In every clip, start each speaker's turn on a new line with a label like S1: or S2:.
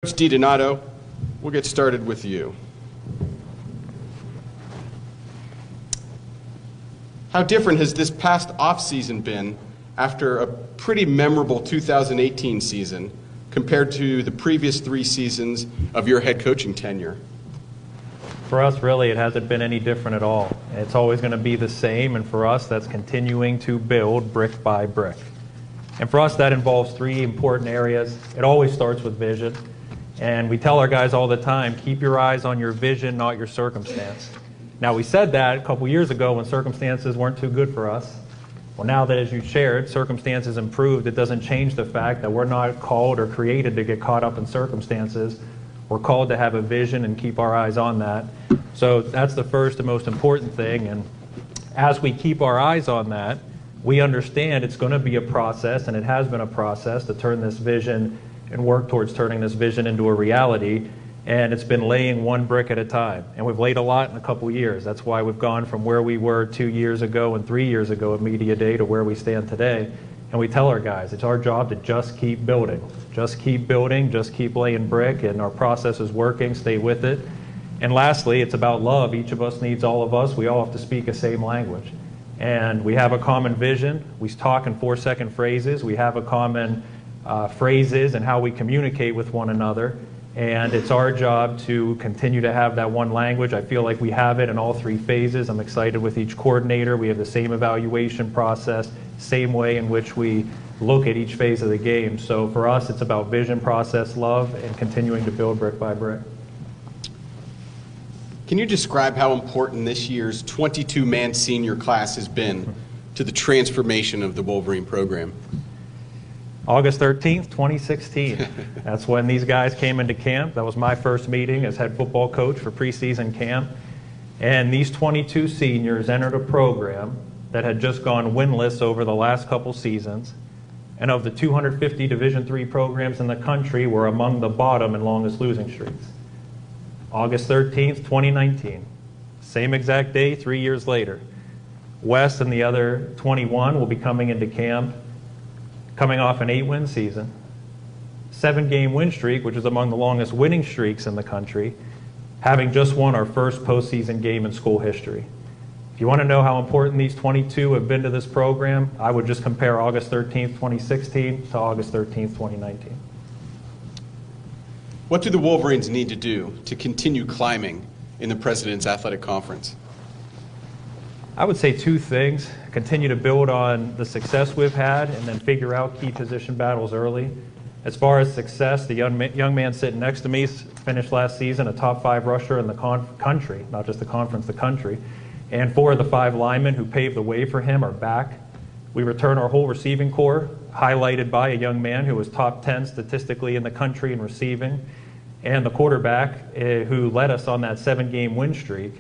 S1: Coach DiDonato, we'll get started with you. How different has this past offseason been after a pretty memorable 2018 season compared to the previous 3 seasons of your head coaching tenure?
S2: For us, really, it hasn't been any different at all. It's always going to be the same, and for us, that's continuing to build brick by brick. And for us, that involves 3 important areas. It always starts with vision. And we tell our guys all the time, keep your eyes on your vision, not your circumstance. Now, we said that a couple years ago when circumstances weren't too good for us. Well, now that, as you shared, circumstances improved, it doesn't change the fact that we're not called or created to get caught up in circumstances. We're called to have a vision and keep our eyes on that. So that's the first and most important thing. And as we keep our eyes on that, we understand it's going to be a process, and it has been a process to turn this vision and work towards turning this vision into a reality. And it's been laying one brick at a time. And we've laid a lot in a couple years. That's why we've gone from where we were 2 years ago and 3 years ago at Media Day to where we stand today. And we tell our guys, it's our job to just keep building. Just keep building, just keep laying brick, and our process is working, stay with it. And lastly, it's about love. Each of us needs all of us. We all have to speak the same language. And we have a common vision. We talk in 4-second phrases. We have a common phrases and how we communicate with one another. And it's our job to continue to have that one language. I feel like we have it in all 3 phases. I'm excited with each coordinator. We have the same evaluation process, same way in which we look at each phase of the game. So for us, it's about vision, process, love, and continuing to build brick by brick.
S1: Can you describe how important this year's 22-man senior class has been to the transformation of the Wolverine program?
S2: August 13th, 2016. That's when these guys came into camp. That was my first meeting as head football coach for preseason camp. And these 22 seniors entered a program that had just gone winless over the last couple seasons. And of the 250 Division III programs in the country, were among the bottom in longest losing streaks. August 13th, 2019. Same exact day, 3 years later. Wes and the other 21 will be coming into camp, coming off an 8-win season, 7-game win streak, which is among the longest winning streaks in the country, having just won our first postseason game in school history. If you want to know how important these 22 have been to this program, I would just compare August 13th, 2016 to August 13th, 2019.
S1: What do the Wolverines need to do to continue climbing in the President's Athletic Conference?
S2: I would say 2 things. Continue to build on the success we've had and then figure out key position battles early. As far as success, the young man sitting next to me finished last season a top 5 rusher in the country, not just the conference, the country. And 4 of the 5 linemen who paved the way for him are back. We return our whole receiving core, highlighted by a young man who was top 10 statistically in the country in receiving, and the quarterback who led us on that 7-game win streak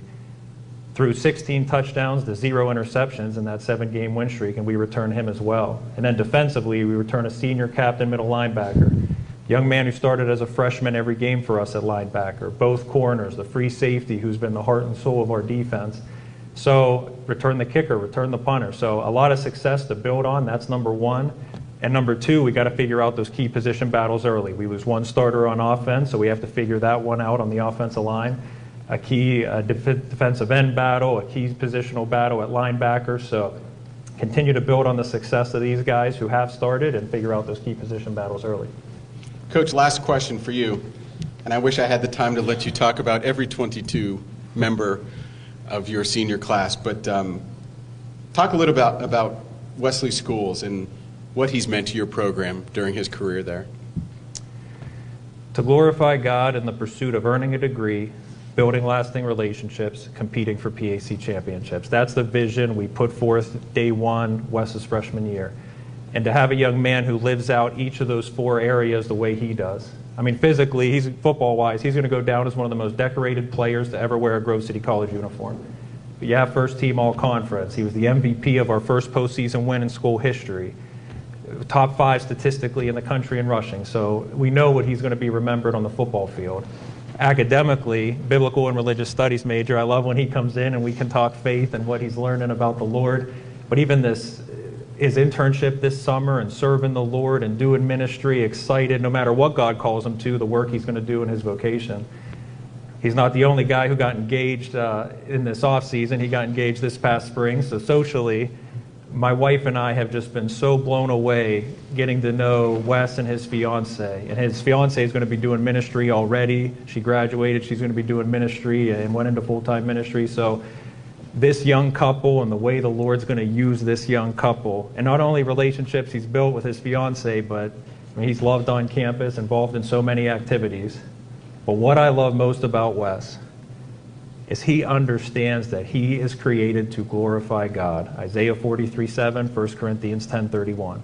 S2: through 16 touchdowns to 0 interceptions in that 7-game win streak, and we return him as well. And then defensively, we return a senior captain middle linebacker, young man who started as a freshman every game for us at linebacker, both corners, the free safety who's been the heart and soul of our defense. So return the kicker, return the punter. So a lot of success to build on. That's number 1. And number 2, we got to figure out those key position battles early. We lose 1 starter on offense, so we have to figure that one out on the offensive line. A key defensive end battle, a key positional battle at linebacker. So continue to build on the success of these guys who have started and figure out those key position battles early.
S1: Coach, last question for you. And I wish I had the time to let you talk about every 22 member of your senior class, but talk a little about Wesley Schools and what he's meant to your program during his career there.
S2: To glorify God in the pursuit of earning a degree, building lasting relationships, competing for PAC championships. That's the vision we put forth day 1, Wes's freshman year. And to have a young man who lives out each of those 4 areas the way he does. I mean, physically, he's football-wise, he's going to go down as one of the most decorated players to ever wear a Grove City College uniform. But yeah, first team all-conference. He was the MVP of our first postseason win in school history. Top 5 statistically in the country in rushing. So we know what he's going to be remembered on the football field. Academically, biblical and religious studies major. I love when he comes in and we can talk faith and what he's learning about the Lord. But even this his internship this summer and serving the Lord and doing ministry, excited no matter what God calls him to, the work he's going to do in his vocation. He's not the only guy who got engaged in this off season. He got engaged this past spring. So socially, my wife and I have just been so blown away getting to know Wes and his fiance. And his fiance is going to be doing ministry already. She graduated. She's going to be doing ministry and went into full-time ministry. So this young couple and the way the Lord's going to use this young couple, and not only relationships he's built with his fiance, but he's loved on campus, involved in so many activities. But what I love most about Wes is he understands that he is created to glorify God. Isaiah 43:7, 1 Corinthians 10:31.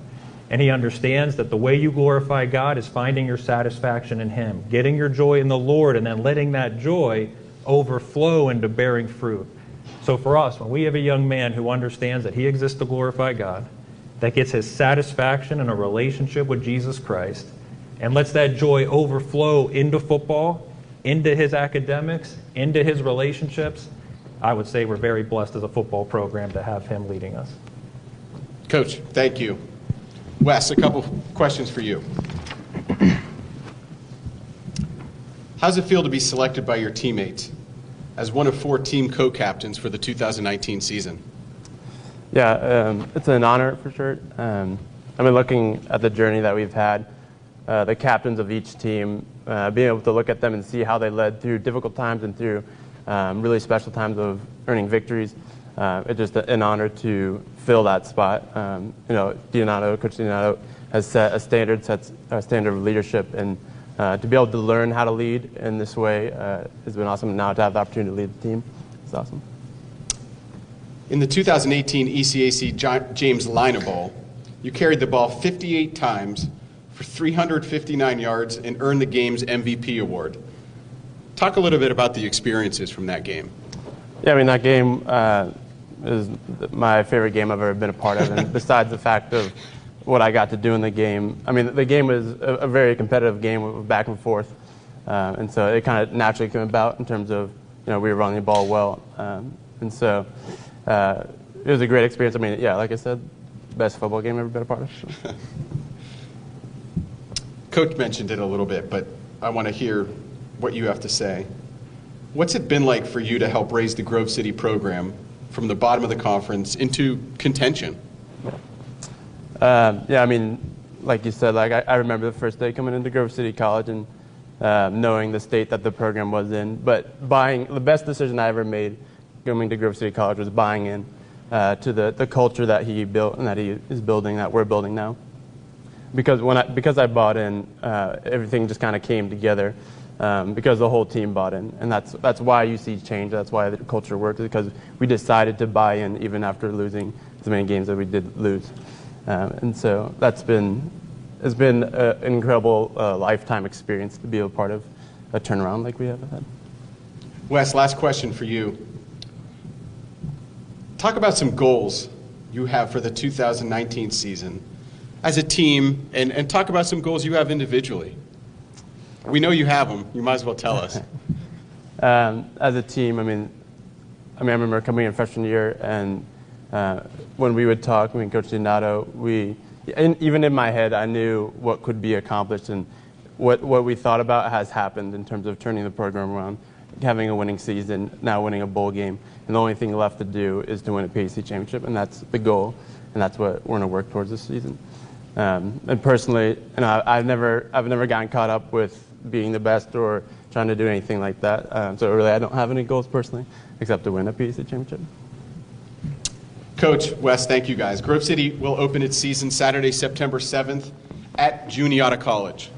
S2: And he understands that the way you glorify God is finding your satisfaction in him, getting your joy in the Lord, and then letting that joy overflow into bearing fruit. So for us, when we have a young man who understands that he exists to glorify God, that gets his satisfaction in a relationship with Jesus Christ, and lets that joy overflow into football, into his academics, into his relationships, I would say we're very blessed as a football program to have him leading us.
S1: Coach, thank you. Wes, a couple questions for you. How does it feel to be selected by your teammates as one of 4 team co-captains for the 2019 season?
S3: Yeah, it's an honor for sure. I mean, looking at the journey that we've had, the captains of each team, being able to look at them and see how they led through difficult times and through really special times of earning victories. It's just an honor to fill that spot. Coach Dionato has set a standard, sets a standard of leadership, and to be able to learn how to lead in this way has been awesome. Now to have the opportunity to lead the team, it's awesome.
S1: In the 2018 ECAC James Lina Bowl, you carried the ball 58 times for 359 yards and earned the game's MVP award. Talk a little bit about the experiences from that game.
S3: Yeah, I mean, that game is my favorite game I've ever been a part of. And besides the fact of what I got to do in the game, I mean, the game was a very competitive game with back and forth. And so it kind of naturally came about in terms of, we were running the ball well. And so it was a great experience. I mean, yeah, like I said, best football game I've ever been a part of. So.
S1: Coach mentioned it a little bit, but I want to hear what you have to say. What's it been like for you to help raise the Grove City program from the bottom of the conference into contention?
S3: Yeah, I mean, like you said, I remember the first day coming into Grove City College and knowing the state that the program was in. But the best decision I ever made coming to Grove City College was buying in to the culture that he built and that he is building, that we're building now. Because I bought in, everything just kind of came together because the whole team bought in, and that's why you see change. That's why the culture works, because we decided to buy in even after losing as many games that we did lose, and so it's been an incredible lifetime experience to be a part of a turnaround like we have had.
S1: Wes, last question for you. Talk about some goals you have for the 2019 season as a team, and talk about some goals you have individually. We know you have them. You might as well tell us.
S3: As a team, I remember coming in freshman year, and when we would talk, Coach Dionato, even in my head, I knew what could be accomplished, and what we thought about has happened in terms of turning the program around, having a winning season, now winning a bowl game, and the only thing left to do is to win a PAC championship, and that's the goal, and that's what we're going to work towards this season. And personally, I've never gotten caught up with being the best or trying to do anything like that. So really, I don't have any goals personally except to win a PAC championship.
S1: Coach, Wes, thank you guys. Grove City will open its season Saturday, September 7th at Juniata College.